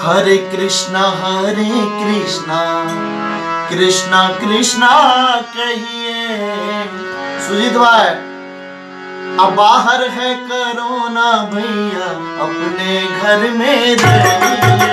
हरे कृष्णा कृष्णा कृष्णा कहिए। सुजीत भाई, अब बाहर है कोरोना भैया, अपने घर में रहिए।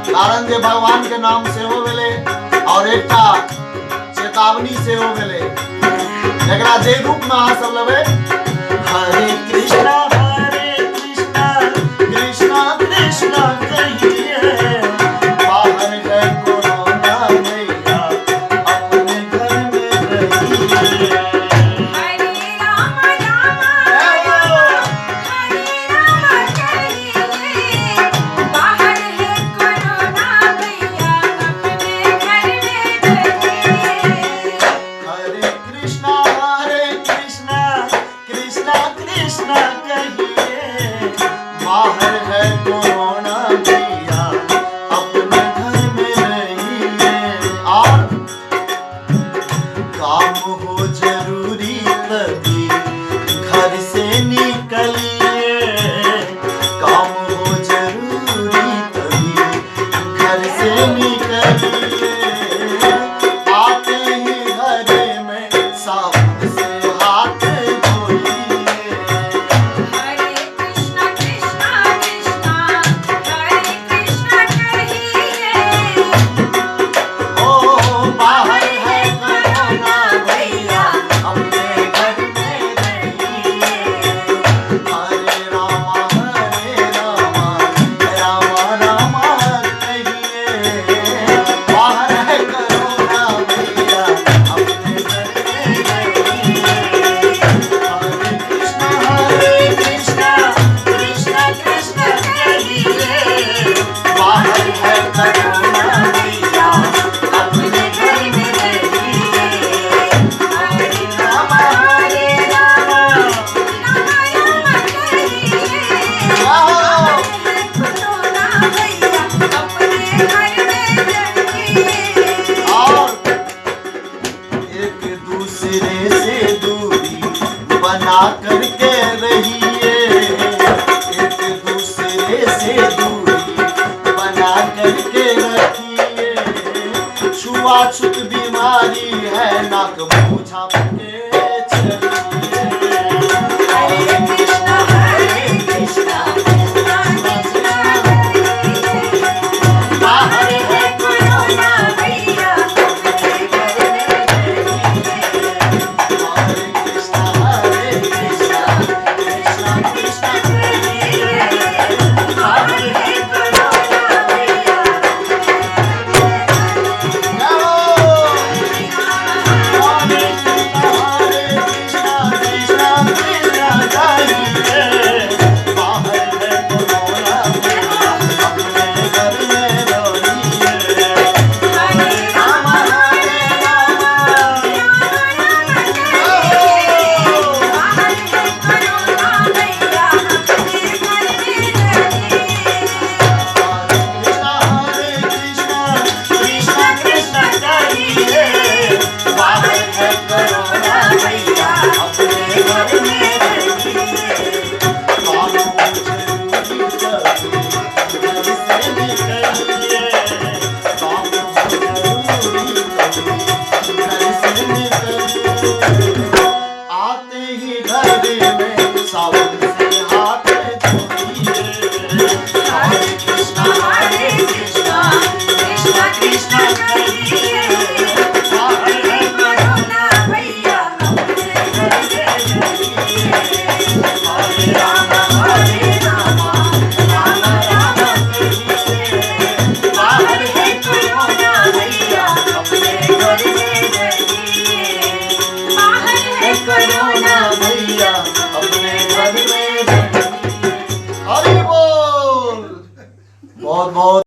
कारण जे भगवान के नाम से हो गेले और एकटा चेतावनी से हो गेले, एकरा जे रूप में अहाँ सब लेबे हरे कृष्णा कृष्णा कृष्णा कहिए। बाहर है कोरोना भैया, अपने घर में रहिए। बना करके रहिए, एक दूसरे से दूरी बना करके रखिए। छुआछूत बीमारी है, नाक मुँह झाँप के चलिए। हरे कृष्णा बाहर है कोरोना भैया, करो ना भैया अपने घर में। हरि बोल। बहुत बहुत